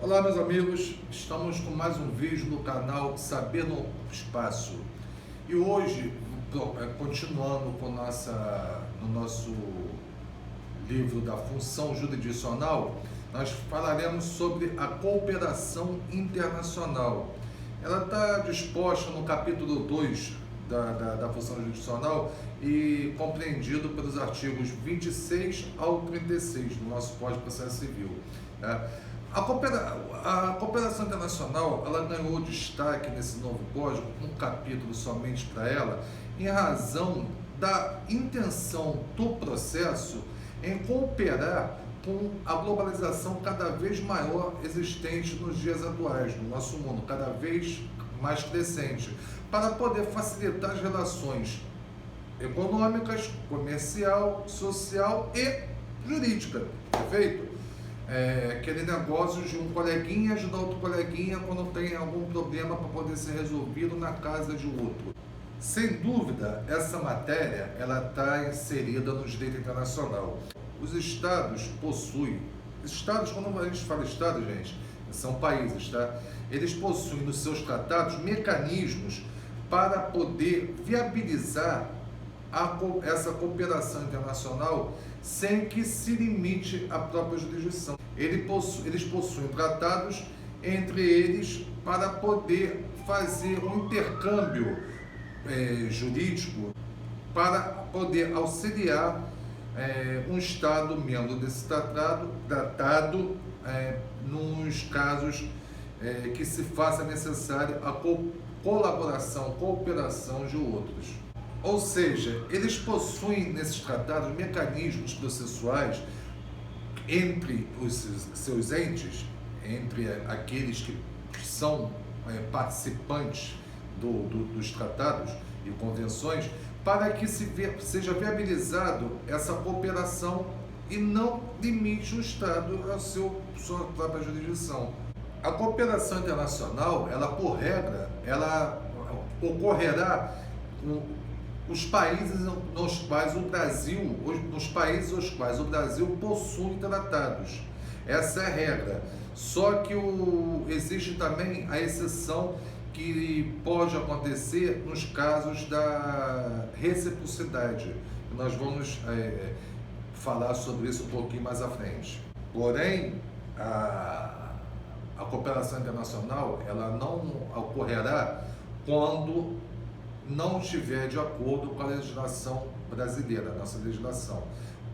Olá, meus amigos, estamos com mais um vídeo no canal Saber no Espaço e hoje, continuando com no nosso livro da função jurisdicional, nós falaremos sobre a cooperação internacional. Ela está disposta no capítulo 2 da função jurisdicional e compreendido pelos artigos 26 ao 36 do nosso Código de Processo Civil. A cooperação internacional, ela ganhou destaque nesse novo código, um capítulo somente para ela, em razão da intenção do processo em cooperar com a globalização cada vez maior existente nos dias atuais, no nosso mundo, cada vez mais crescente, para poder facilitar as relações econômicas, comercial, social e jurídica, perfeito? Aquele negócio de um coleguinha ajudar outro coleguinha quando tem algum problema para poder ser resolvido na casa de outro. Sem dúvida, essa matéria ela está inserida no direito internacional. Os estados possuem, quando a gente fala estado, gente, são países, tá? Eles possuem nos seus tratados mecanismos para poder viabilizar essa cooperação internacional sem que se limite à própria jurisdição. Eles possuem tratados entre eles para poder fazer um intercâmbio jurídico para poder auxiliar um Estado membro desse tratado nos casos que se faça necessária a cooperação de outros. Ou seja, eles possuem nesses tratados mecanismos processuais entre os seus entes, entre aqueles que são participantes dos tratados e convenções, para que seja viabilizado essa cooperação e não limite o Estado à sua própria jurisdição. A cooperação internacional, ela por regra, ela ocorrerá os países nos quais o Brasil possui tratados. Essa é a regra. Só que existe também a exceção que pode acontecer nos casos da reciprocidade. Nós vamos falar sobre isso um pouquinho mais à frente. Porém, a cooperação internacional ela não ocorrerá quando não estiver de acordo com a legislação brasileira, nossa legislação.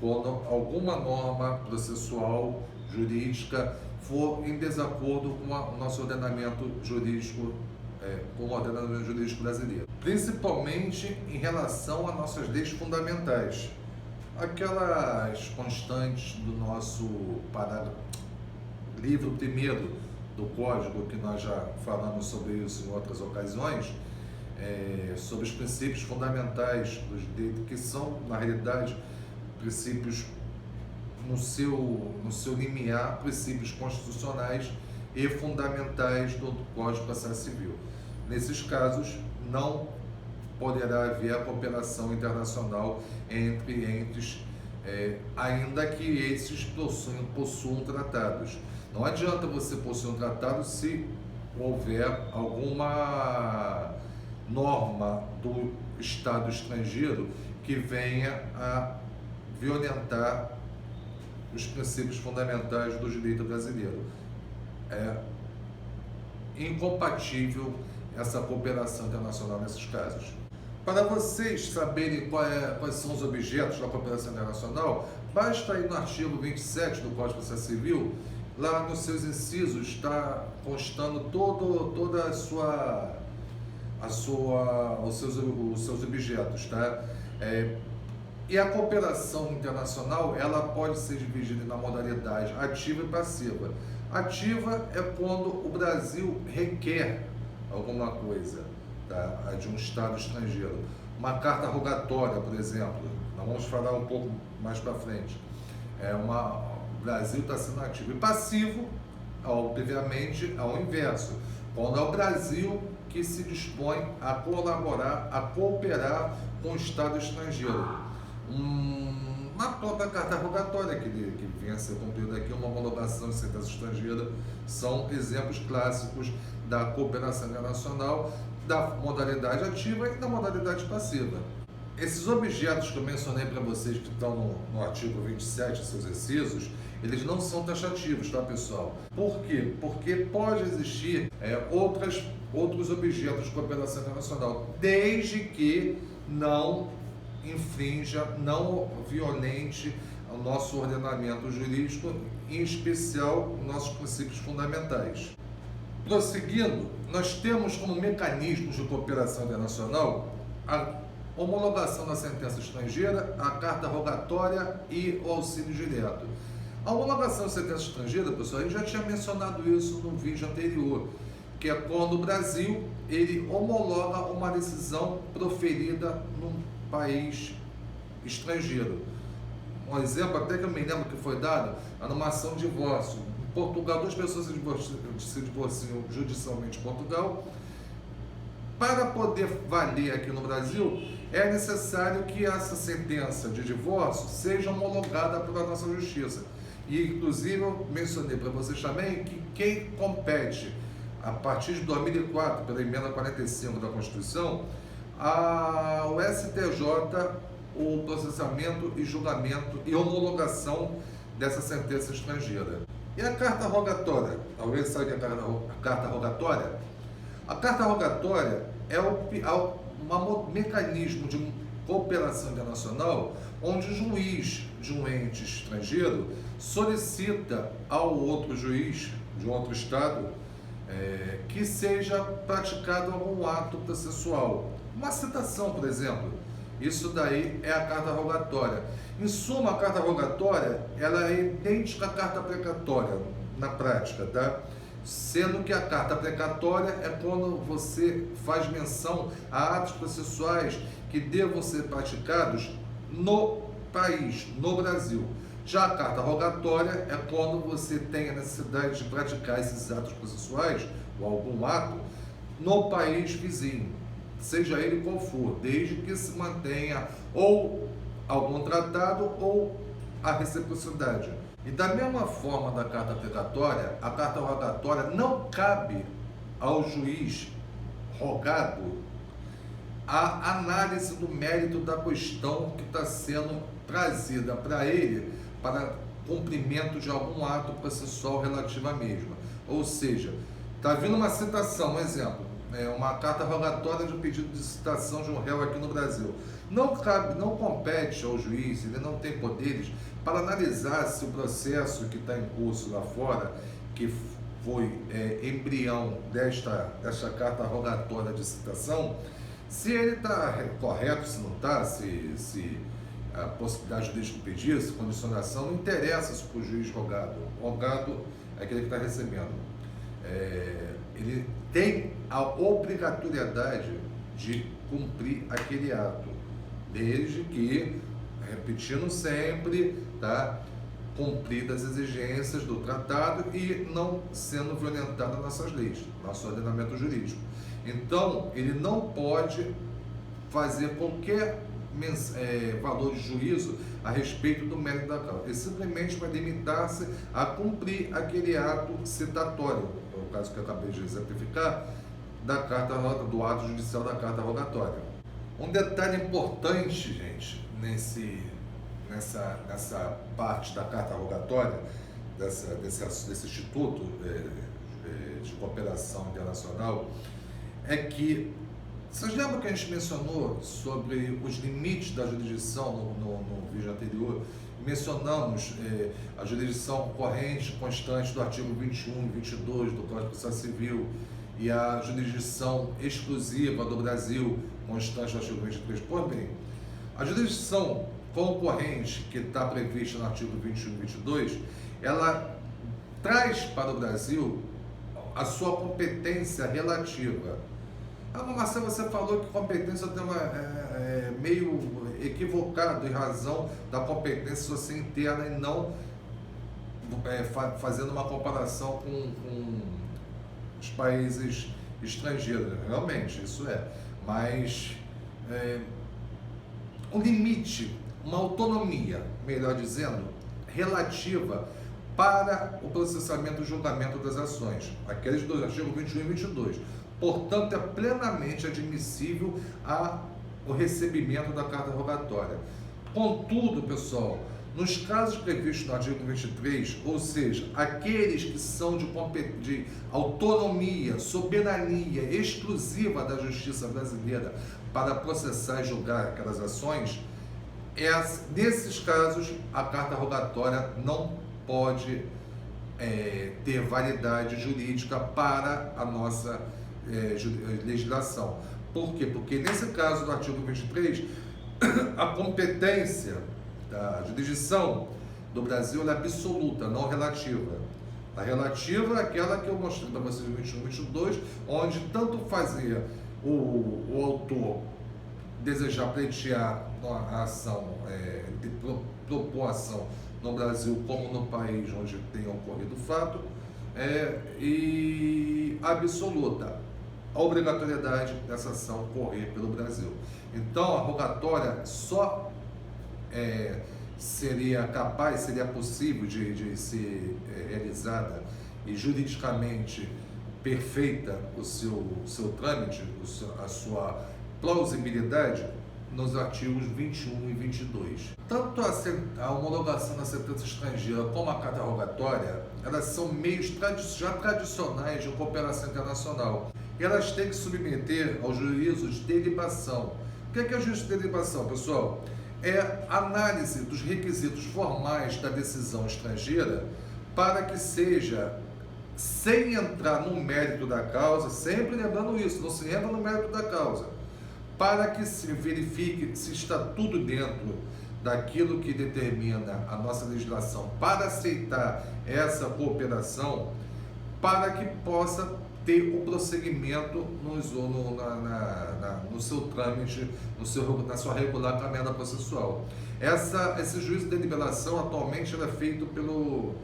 Quando alguma norma processual, jurídica, for em desacordo com o nosso ordenamento jurídico, com o ordenamento jurídico brasileiro. Principalmente em relação às nossas leis fundamentais. Aquelas constantes do nosso livro primeiro do Código, que nós já falamos sobre isso em outras ocasiões, sobre os princípios fundamentais dos direitos, que são, na realidade, princípios no seu limiar, princípios constitucionais e fundamentais do Código de Processo Civil. Nesses casos, não poderá haver a cooperação internacional entre entes, ainda que esses possuam tratados. Não adianta você possuir um tratado se houver alguma norma do Estado estrangeiro que venha a violentar os princípios fundamentais do direito brasileiro. É incompatível essa cooperação internacional nesses casos. Para vocês saberem quais são os objetos da cooperação internacional, basta ir no artigo 27 do Código de Processo Civil. Lá nos seus incisos está constando toda os seus objetos, tá? E a cooperação internacional, ela pode ser dividida na modalidade ativa e passiva. Ativa é quando o Brasil requer alguma coisa, tá? De um Estado estrangeiro. Uma carta rogatória, por exemplo, nós vamos falar um pouco mais para frente. O Brasil está sendo ativo. E passivo, obviamente, ao inverso. Quando é o Brasil que se dispõe a colaborar, a cooperar com o Estado estrangeiro. na própria carta rogatória que vem a ser cumprida aqui, uma homologação de sentença estrangeira, são exemplos clássicos da cooperação internacional, da modalidade ativa e da modalidade passiva. Esses objetos que eu mencionei para vocês, que estão no artigo 27, seus incisos, eles não são taxativos, tá, pessoal? Por quê? Porque pode existir outros objetos de cooperação internacional, desde que não infrinja, não violente o nosso ordenamento jurídico, em especial nossos princípios fundamentais. Prosseguindo, nós temos como mecanismos de cooperação internacional a homologação da sentença estrangeira, a carta rogatória e o auxílio direto. A homologação da sentença estrangeira, pessoal, a gente já tinha mencionado isso no vídeo anterior, que é quando o Brasil ele homologa uma decisão proferida num país estrangeiro. Um exemplo até que eu me lembro que foi dado, numa ação de divórcio. Em Portugal, duas pessoas se divorciam judicialmente em Portugal. Para poder valer aqui no Brasil, é necessário que essa sentença de divórcio seja homologada pela nossa justiça. E, inclusive, eu mencionei para vocês também que quem compete, a partir de 2004, pela emenda 45 da Constituição, o STJ, o processamento e julgamento e homologação dessa sentença estrangeira. E a carta rogatória? Alguém sabe o que é a carta rogatória? A carta rogatória é um mecanismo de cooperação internacional onde o juiz de um ente estrangeiro solicita ao outro juiz de um outro estado que seja praticado algum ato processual. Uma citação, por exemplo. Isso daí é a carta rogatória. Em suma, a carta rogatória ela é idêntica à carta precatória na prática, tá? Sendo que a carta precatória é quando você faz menção a atos processuais que devam ser praticados no país, no Brasil. Já a carta rogatória é quando você tem a necessidade de praticar esses atos processuais ou algum ato no país vizinho, seja ele qual for, desde que se mantenha ou algum tratado ou a reciprocidade. E da mesma forma da carta precatória, a carta rogatória não cabe ao juiz rogado a análise do mérito da questão que está sendo trazida para ele para cumprimento de algum ato processual relativo à mesma. Ou seja, está vindo uma citação, um exemplo, uma carta rogatória de pedido de citação de um réu aqui no Brasil. Não compete ao juiz, ele não tem poderes para analisar se o processo que está em curso lá fora, que foi embrião desta carta rogatória de citação, se ele está correto, se não está, se a possibilidade jurídica do pedido, se condicionação, não interessa se para o juiz rogado. O rogado é aquele que está recebendo. Ele tem a obrigatoriedade de cumprir aquele ato, desde que, repetindo sempre, tá, cumpridas as exigências do tratado e não sendo violentadas nossas leis, nosso ordenamento jurídico. Então, ele não pode fazer qualquer valor de juízo a respeito do mérito da causa. Ele simplesmente vai limitar-se a cumprir aquele ato citatório, no caso que eu acabei de exemplificar, do ato judicial da carta rogatória. Um detalhe importante, gente, nessa parte da carta rogatória, desse instituto de cooperação internacional, é que vocês lembram que a gente mencionou sobre os limites da jurisdição no vídeo anterior? Mencionamos a jurisdição corrente constante do artigo 21 e 22 do Código de Processo Civil e a jurisdição exclusiva do Brasil constante do artigo 23. Pois bem, a jurisdição concorrente que está prevista no artigo 21 e 22, ela traz para o Brasil a sua competência relativa. Marcelo, você falou que competência tem meio equivocado em razão da competência social interna e não fazendo uma comparação com os países estrangeiros. Realmente, isso é. Mas um uma autonomia, melhor dizendo, relativa para o processamento e julgamento das ações, aqueles dos artigos 21 e 22. Portanto, é plenamente admissível o recebimento da carta rogatória. Contudo, pessoal, nos casos previstos no artigo 23, ou seja, aqueles que são de autonomia, soberania exclusiva da justiça brasileira para processar e julgar aquelas ações, nesses casos, a carta rogatória não pode ter validade jurídica para a nossa legislação. Por quê? Porque nesse caso do artigo 23, a competência da jurisdição do Brasil é absoluta, não relativa. A relativa é aquela que eu mostrei para vocês no 21 e 22, onde tanto fazia o autor desejar pleitear a ação, propor ação no Brasil como no país onde tenha ocorrido o fato, e absoluta a obrigatoriedade dessa ação correr pelo Brasil. Então, a rogatória só seria possível de ser realizada e juridicamente perfeita o seu trâmite, a sua plausibilidade nos artigos 21 e 22. Tanto a homologação da sentença estrangeira como a carta rogatória, elas são meios já tradicionais de cooperação internacional. E elas têm que submeter ao juízo de delibação. O que é juízo de delibação, pessoal? É análise dos requisitos formais da decisão estrangeira para que seja, sem entrar no mérito da causa, sempre lembrando isso, não se entra no mérito da causa, para que se verifique se está tudo dentro daquilo que determina a nossa legislação para aceitar essa cooperação, para que possa ter o prosseguimento no seu trâmite, na sua regular caminhada processual. Esse juízo de deliberação atualmente é feito pelo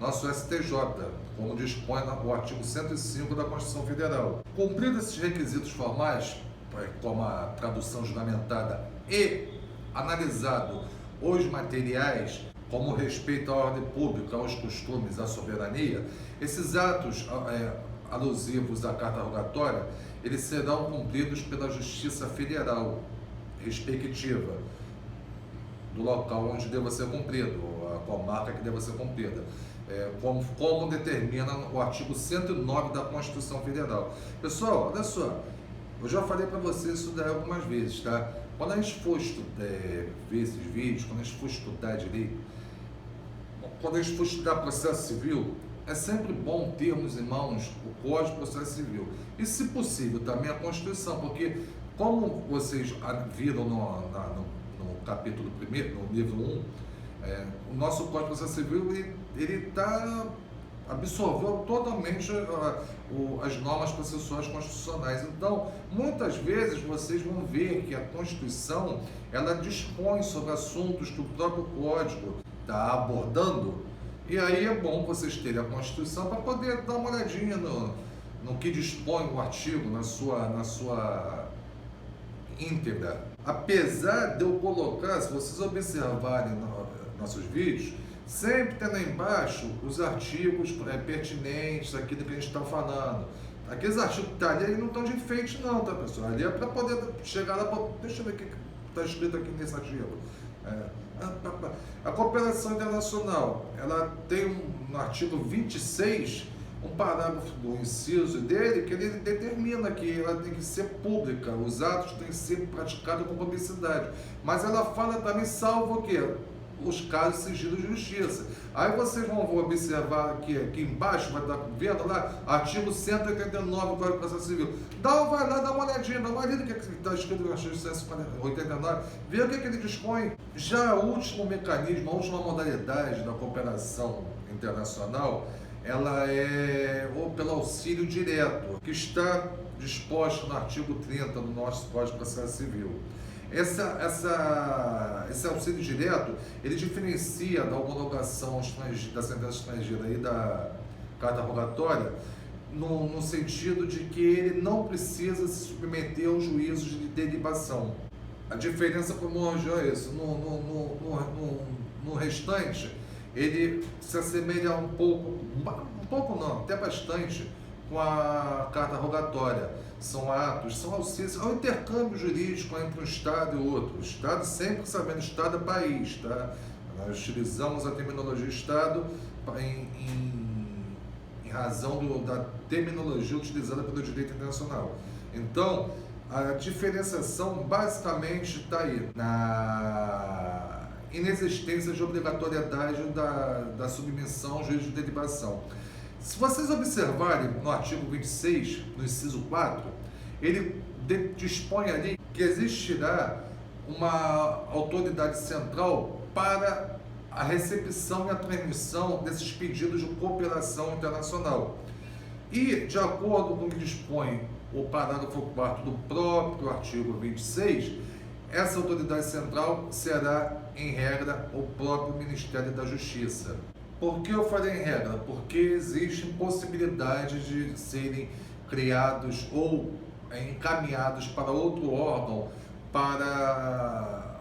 nosso STJ, como dispõe o artigo 105 da Constituição Federal. Cumpridos esses requisitos formais, como a tradução juramentada e analisado os materiais, como respeito à ordem pública, aos costumes, à soberania, esses atos alusivos à carta rogatória, eles serão cumpridos pela Justiça Federal respectiva do local onde deva ser cumprido, a comarca que deva ser cumprida, como determina o artigo 109 da Constituição Federal. Pessoal, olha só, eu já falei para vocês isso daí algumas vezes, tá? Quando a gente for ver esses vídeos, quando a gente for estudar direito, quando a gente for estudar processo civil, é sempre bom termos em mãos o Código de Processo Civil e, se possível, também a Constituição, porque, como vocês viram no capítulo 1, no livro 1, o nosso Código de Processo Civil ele absorveu totalmente as normas processuais constitucionais. Então, muitas vezes vocês vão ver que a Constituição ela dispõe sobre assuntos que o próprio Código está abordando. E aí é bom vocês terem a Constituição para poder dar uma olhadinha no que dispõe o artigo na sua íntegra. Apesar de eu colocar, se vocês observarem nossos vídeos, sempre tem lá embaixo os artigos pertinentes àquilo que a gente está falando. Aqueles artigos que estão ali não estão de enfeite não, tá, pessoal? Ali é para poder chegar lá, deixa eu ver o que está escrito aqui nesse artigo. A cooperação internacional, ela tem no artigo 26, um parágrafo do inciso dele, que ele determina que ela tem que ser pública, os atos têm que ser praticados com publicidade. Mas ela fala também, salvo o quê? Os casos de sigilo de justiça. Aí vocês vão observar aqui embaixo, vai estar vendo lá, artigo 189 do Código de Processo Civil. Vai lá, dá uma olhadinha, dá uma lida no que está escrito no artigo 189, vê o que ele dispõe. Já o último mecanismo, a última modalidade da cooperação internacional, ela é pelo auxílio direto, que está disposto no artigo 30 do nosso Código de Processo Civil. Esse auxílio direto, ele diferencia da homologação da sentença estrangeira e da carta rogatória no sentido de que ele não precisa se submeter ao juízo de delibação. A diferença primordial é isso. No restante, ele se assemelha um pouco não, até bastante, com a carta rogatória. São atos, são auxílios, é um intercâmbio jurídico entre um Estado e outro. O Estado sempre sabendo, Estado é país, tá? Nós utilizamos a terminologia Estado em razão da terminologia utilizada pelo direito internacional. Então, a diferenciação basicamente está aí, na inexistência de obrigatoriedade da submissão ao juízo de derivação. Se vocês observarem no artigo 26, no inciso 4, ele dispõe ali que existirá uma autoridade central para a recepção e a transmissão desses pedidos de cooperação internacional. E, de acordo com o que dispõe o parágrafo 4º do próprio artigo 26, essa autoridade central será, em regra, o próprio Ministério da Justiça. Por que eu falei em regra? Porque existe possibilidade de serem criados ou encaminhados para outro órgão para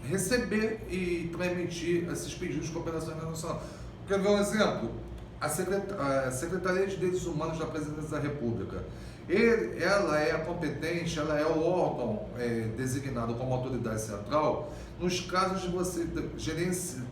receber e transmitir esses pedidos de cooperação internacional. Quer ver um exemplo? A Secretaria de Direitos Humanos da Presidência da República. Ela é a competente, ela é o órgão designado como autoridade central nos casos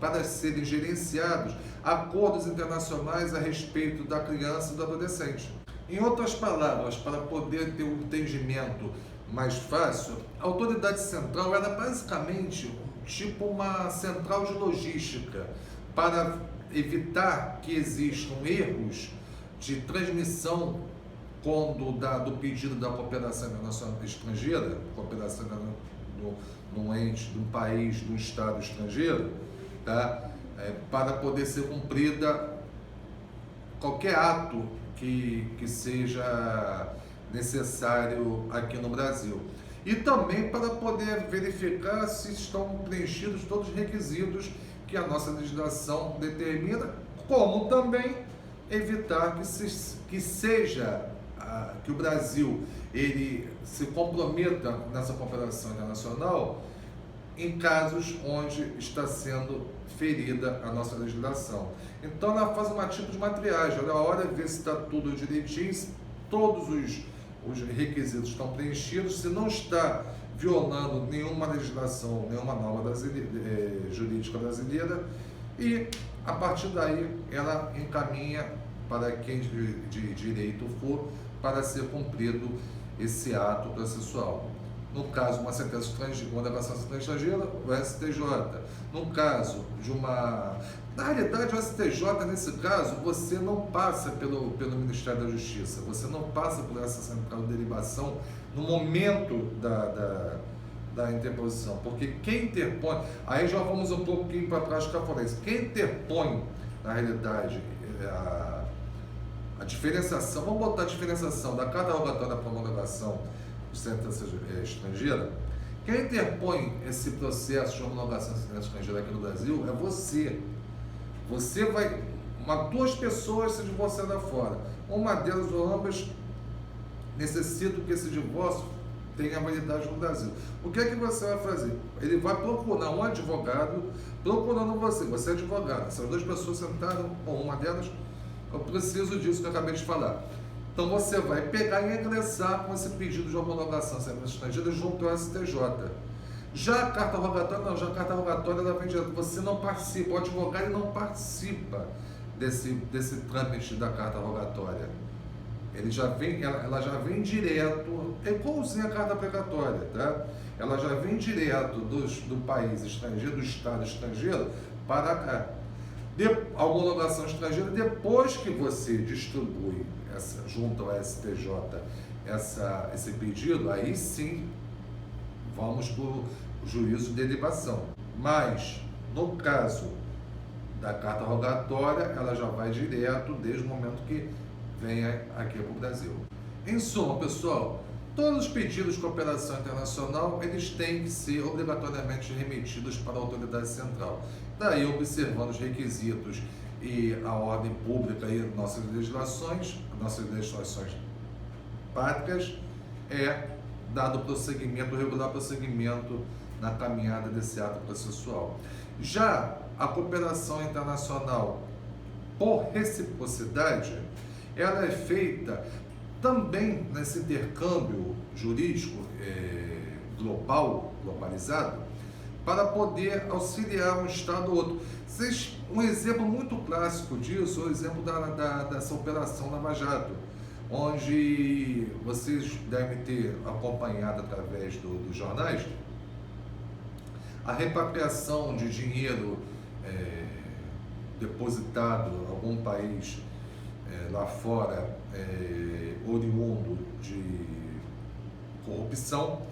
para serem gerenciados acordos internacionais a respeito da criança e do adolescente. Em outras palavras, para poder ter um entendimento mais fácil, a autoridade central era basicamente tipo uma central de logística para evitar que existam erros de transmissão do pedido da cooperação internacional estrangeira, cooperação num ente, de um país, de um Estado estrangeiro, tá? Para poder ser cumprida qualquer ato que seja necessário aqui no Brasil. E também para poder verificar se estão preenchidos todos os requisitos que a nossa legislação determina, como também evitar que o Brasil ele se comprometa nessa cooperação internacional em casos onde está sendo ferida a nossa legislação. Então ela faz um tipo de matriagem, ela olha, vê se está tudo direitinho, se todos os requisitos estão preenchidos, se não está violando nenhuma legislação, nenhuma norma jurídica brasileira, e a partir daí ela encaminha para quem de direito for para ser cumprido esse ato processual. No caso, uma sentença estrangeira, uma levação estrangeira, o STJ. No caso de uma... Na realidade, o STJ, nesse caso, você não passa pelo Ministério da Justiça, você não passa por essa central de derivação no momento da interposição, porque quem interpõe... Aí já vamos um pouquinho para trás que eu falei isso. Quem interpõe, na realidade, a diferenciação, vamos botar a diferenciação da carta rogatória para homologação de sentença estrangeira. Quem interpõe esse processo de homologação de sentença estrangeira aqui no Brasil é você. Você vai... duas pessoas se divorciam lá fora. Uma delas ou ambas necessitam que esse divórcio tenha validade no Brasil. O que é que você vai fazer? Ele vai procurar um advogado procurando você. Você é advogado. Essas duas pessoas sentaram, ou uma delas... Eu preciso disso que eu acabei de falar. Então você vai pegar e ingressar com esse pedido de homologação de sentença estrangeira junto ao STJ. Já a carta rogatória, não, já a carta rogatória ela vem direto. Você não participa, o advogado não participa desse trâmite da carta rogatória. Ela já vem direto, é igualzinho a carta precatória, tá? Ela já vem direto do país estrangeiro, do Estado estrangeiro, para cá. A homologação estrangeira, depois que você distribui junto ao STJ esse pedido, aí sim vamos para o juízo de derivação. Mas, no caso da carta rogatória, ela já vai direto desde o momento que venha aqui para o Brasil. Em suma, pessoal, todos os pedidos de cooperação internacional, eles têm que ser obrigatoriamente remetidos para a autoridade central. Daí, observando os requisitos e a ordem pública e nossas legislações pátricas, é dado prosseguimento, regular prosseguimento na caminhada desse ato processual. Já a cooperação internacional por reciprocidade, ela é feita também nesse intercâmbio jurídico globalizado, para poder auxiliar um Estado ou outro. Um exemplo muito clássico disso é o exemplo dessa Operação Lava Jato, onde vocês devem ter acompanhado através dos jornais a repatriação de dinheiro depositado em algum país lá fora, oriundo de corrupção,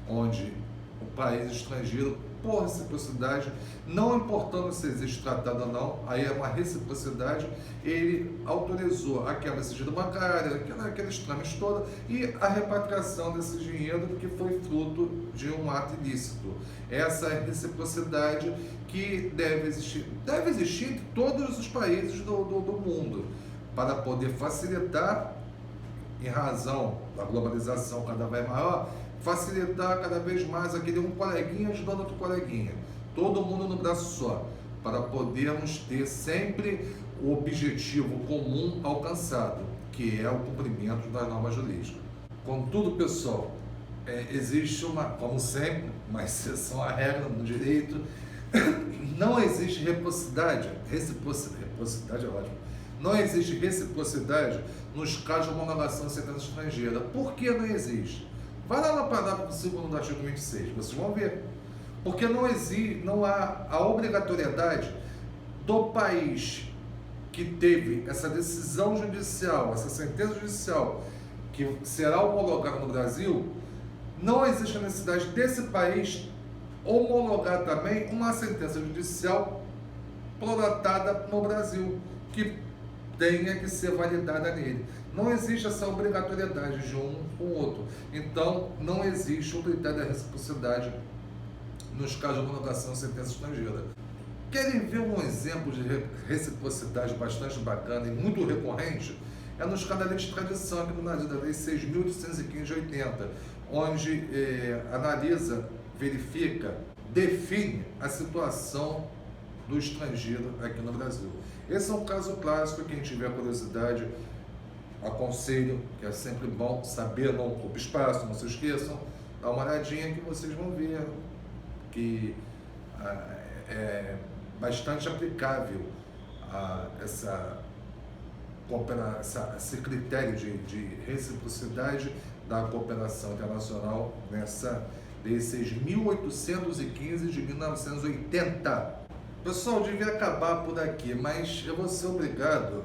onde o país estrangeiro, por reciprocidade, não importando se existe tratado ou não, aí é uma reciprocidade, ele autorizou a quebra de sigilo bancário, aqueles trâmites todos, e a repatriação desse dinheiro que foi fruto de um ato ilícito. Essa é a reciprocidade que deve existir em todos os países do mundo, para poder facilitar, em razão da globalização cada vez maior, facilitar cada vez mais aquele um coleguinha ajudando outro coleguinha, todo mundo no braço só, para podermos ter sempre o objetivo comum alcançado, que é o cumprimento das normas jurídicas. Contudo, pessoal, existe como sempre, uma exceção à regra no direito. Não existe reciprocidade é ótimo, não existe reciprocidade nos casos de homologação de sentença estrangeira. Por que não existe? Vai lá no parágrafo 2º do artigo 26, vocês vão ver. Porque não há a obrigatoriedade do país que teve essa decisão judicial, essa sentença judicial, que será homologada no Brasil, não existe a necessidade desse país homologar também uma sentença judicial prolatada no Brasil, que tenha que ser validada nele. Não existe essa obrigatoriedade de um com o outro. Então, não existe o critério da reciprocidade nos casos de homologação de sentença estrangeira. Querem ver um exemplo de reciprocidade bastante bacana e muito recorrente? É nos casos da lei de tradição aqui no Brasil, da lei 6.815 de 80, onde analisa, verifica, define a situação do estrangeiro aqui no Brasil. Esse é um caso clássico, quem tiver curiosidade, aconselho, que é sempre bom saber, não ocupa espaço, não se esqueçam, dá uma olhadinha que vocês vão ver que é bastante aplicável esse critério de reciprocidade da cooperação internacional nessa Lei 6.815 de 1980. Pessoal, devia acabar por aqui, mas eu vou ser obrigado,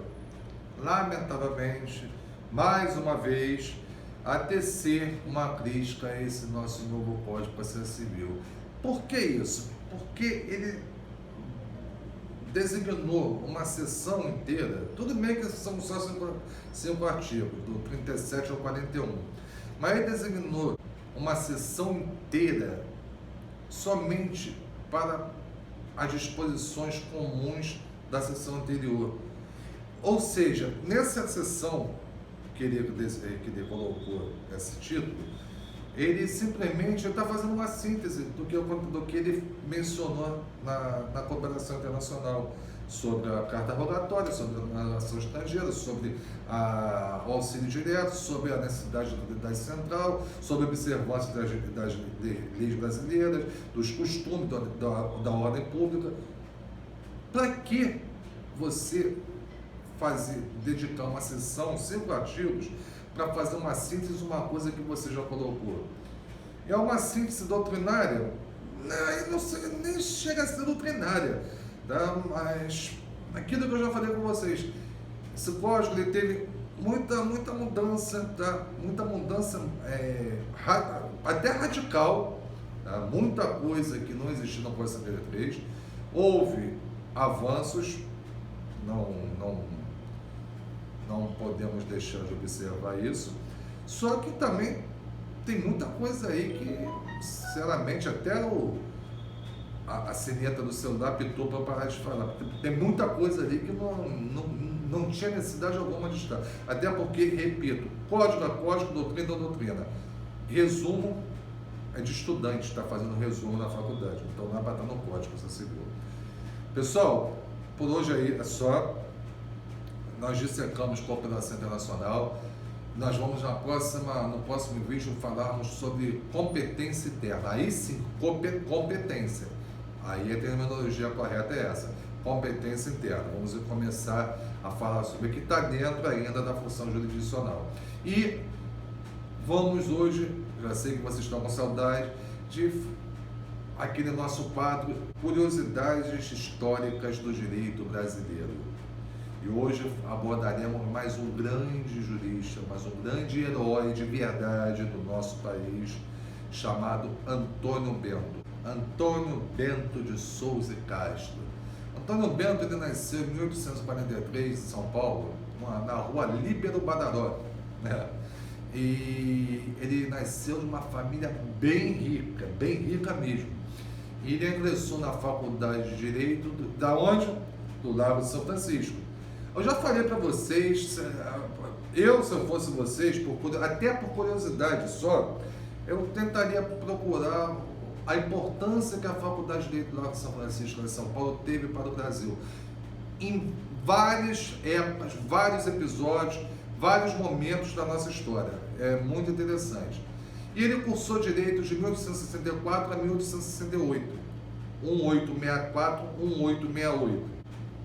lamentavelmente, mais uma vez, a tecer uma crítica a esse nosso novo Código de Processo Civil. Por que isso? Porque ele designou uma sessão inteira, tudo bem que são só 5 artigos, do 37 ao 41, mas ele designou uma sessão inteira somente para as disposições comuns da sessão anterior. Ou seja, nessa sessão que ele colocou esse título, ele simplesmente está fazendo uma síntese do que ele mencionou na cooperação internacional, sobre a carta rogatória, sobre a nação estrangeira, sobre o auxílio direto, sobre a necessidade da autoridade central, sobre a observância das leis brasileiras, dos costumes da ordem pública. Para que você dedicar uma sessão, 5 artigos, para fazer uma síntese de uma coisa que você já colocou? É uma síntese doutrinária? Não nem chega a ser doutrinária, tá? Mas aquilo que eu já falei com vocês, esse código ele teve muita mudança, tá? Muita mudança até radical, tá? Muita coisa que não existia no Código 73. Houve avanços, não podemos deixar de observar isso, só que também tem muita coisa aí que, sinceramente, até a sineta do celular apitou para parar de falar. Tem muita coisa ali que não tinha necessidade alguma de estar. Até porque, repito, código a código, doutrina a doutrina. resumo é de estudante, está fazendo resumo na faculdade, então não é para estar no código, você se viu. Pessoal, por hoje aí é só. Nós dissecamos cooperação internacional. Nós vamos no próximo vídeo falarmos sobre competência interna. Aí sim, competência. Aí a terminologia correta é essa, competência interna. Vamos começar a falar sobre o que está dentro ainda da função jurisdicional. E vamos hoje, já sei que vocês estão com saudade, de aquele nosso quadro Curiosidades Históricas do Direito Brasileiro. E hoje abordaremos mais um grande jurista, mais um grande herói de verdade do nosso país, chamado Antônio Bento. Antônio Bento de Souza e Castro. Antônio Bento, ele nasceu em 1843 em São Paulo, na rua Líbero Badaró, né? E ele nasceu numa família bem rica mesmo. E ele ingressou na faculdade de Direito, da onde? Do Largo de São Francisco. Eu já falei para vocês, se eu fosse vocês, até por curiosidade só, eu tentaria procurar a importância que a Faculdade de Direito do Largo de São Francisco, em São Paulo, teve para o Brasil. Em várias épocas, vários episódios, vários momentos da nossa história. É muito interessante. E ele cursou Direito de 1864 a 1868. 1864, 1868.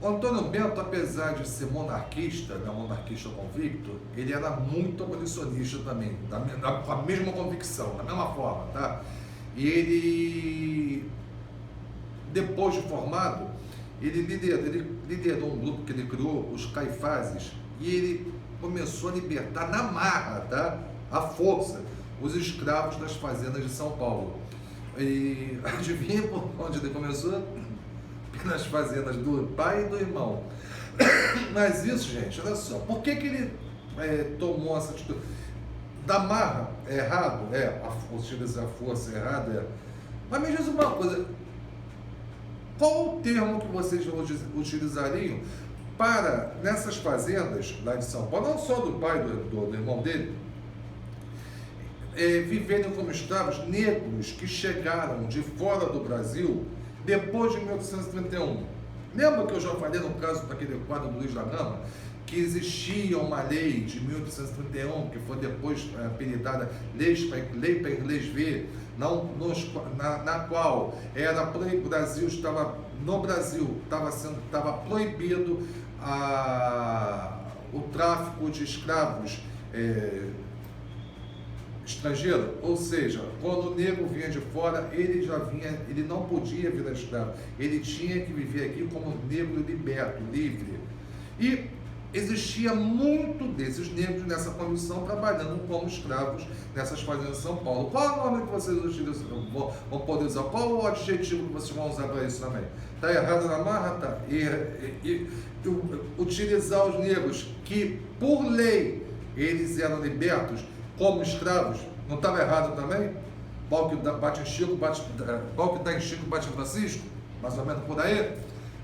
O Antônio Bento, apesar de ser monarquista convicto, ele era muito abolicionista também, com a mesma convicção, da mesma forma, tá? E ele, depois de formado, ele liderou um grupo que ele criou, os Caifazes, e ele começou a libertar na marra, tá? À força, os escravos das fazendas de São Paulo. E adivinha por onde ele começou? Nas fazendas do pai e do irmão. Mas isso, gente, olha só, por que ele tomou essa atitude? Da marra é errado? Utilizar a força é errado? É. Mas me diz uma coisa, qual o termo que vocês utilizariam para, nessas fazendas lá de São Paulo, não só do pai e do irmão dele, viverem como escravos negros que chegaram de fora do Brasil depois de 1831. Lembra que eu já falei no caso daquele quadro do Luiz da Gama, que existia uma lei de 1831, que foi depois apelidada Lei para Inglês Ver, na qual o Brasil estava proibido o tráfico de escravos estrangeiro, ou seja, quando o negro vinha de fora, ele não podia virar escravo, ele tinha que viver aqui como negro liberto, livre. E existia muito desses negros nessa condição trabalhando como escravos nessas fazendas de São Paulo. Qual é o nome que vocês vão poder usar? Qual o adjetivo que vocês vão usar para isso também? Está errado na marra? Tá. Utilizar os negros que, por lei, eles eram libertos como escravos, não estava errado também? Pau que bate em Chico, pau que dá em Chico, bate em Francisco, mais ou menos por aí.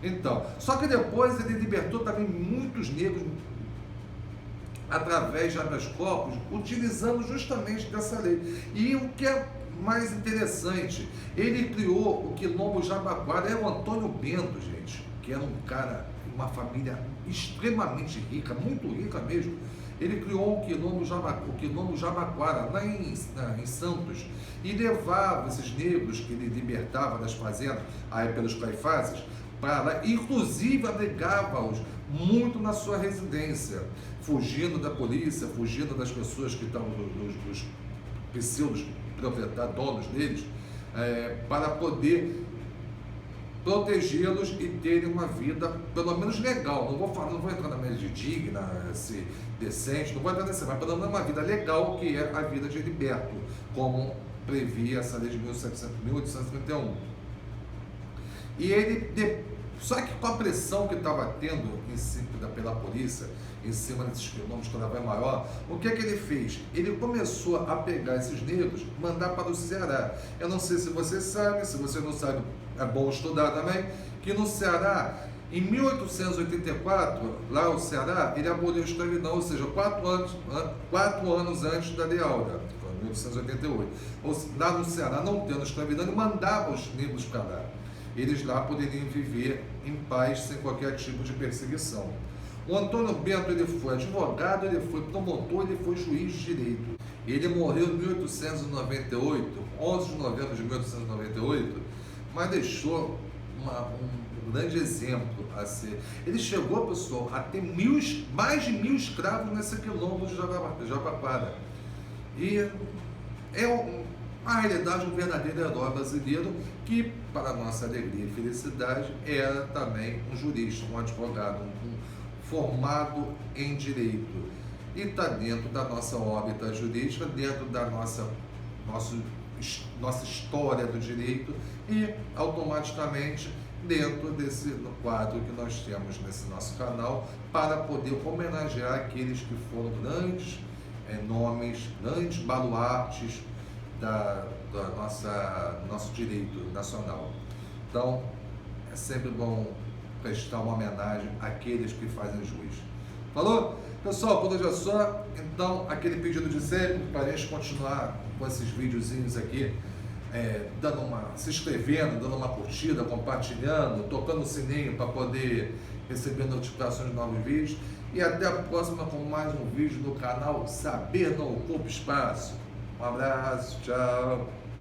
Então, só que depois ele libertou também muitos negros através de habeas corpus, utilizando justamente dessa lei. E o que é mais interessante, ele criou o Quilombo Jabaquara, é o Antônio Bento, gente, que era um cara, uma família extremamente rica, muito rica mesmo. Ele criou o Quilombo Jabaquara, lá em Santos, e levava esses negros que ele libertava das fazendas, aí pelos Caifazes, para lá, inclusive abrigava-os muito na sua residência, fugindo da polícia, fugindo das pessoas que estavam, dos pseudos proprietários, donos deles, para poder protegê-los e terem uma vida, pelo menos legal. Não vou entrar na média de digna, decente, não vou entrar nessa, mas pelo menos uma vida legal, que é a vida de liberto, como previa essa lei de 1831. E ele, só que com a pressão que estava tendo pela polícia, em cima desses quilombos cada vez maior, o que é que ele fez? Ele começou a pegar esses negros, mandar para o Ceará. Eu não sei se você sabe, se você não sabe, é bom estudar também, que no Ceará, em 1884, lá o Ceará, ele aboliu a escravidão, ou seja, 4 anos antes da Lei Áurea, foi em 1888. Lá no Ceará, não tendo escravidão, ele mandava os negros para lá. Eles lá poderiam viver em paz, sem qualquer tipo de perseguição. O Antônio Bento, ele foi advogado, ele foi promotor, ele foi juiz de direito. Ele morreu em 1898, 11 de novembro de 1898, mas deixou um grande exemplo a ser. Ele chegou, pessoal, a ter mais de 1.000 escravos nesse quilombo de Jabaquara. E na realidade, um verdadeiro herói brasileiro que, para nossa alegria e felicidade, era também um jurista, um advogado, formado em direito. E está dentro da nossa órbita jurídica, dentro da nossa história do direito e, automaticamente, dentro desse quadro que nós temos nesse nosso canal, para poder homenagear aqueles que foram grandes nomes, grandes baluartes nosso direito nacional. Então, é sempre bom prestar uma homenagem àqueles que fazem juiz. Falou? Pessoal, por hoje é só. Então, aquele pedido de sempre para a gente continuar com esses videozinhos aqui, se inscrevendo, dando uma curtida, compartilhando, tocando o sininho para poder receber notificações de novos vídeos. E até a próxima com mais um vídeo no canal Saber Não Ocupa Espaço. Um abraço, tchau!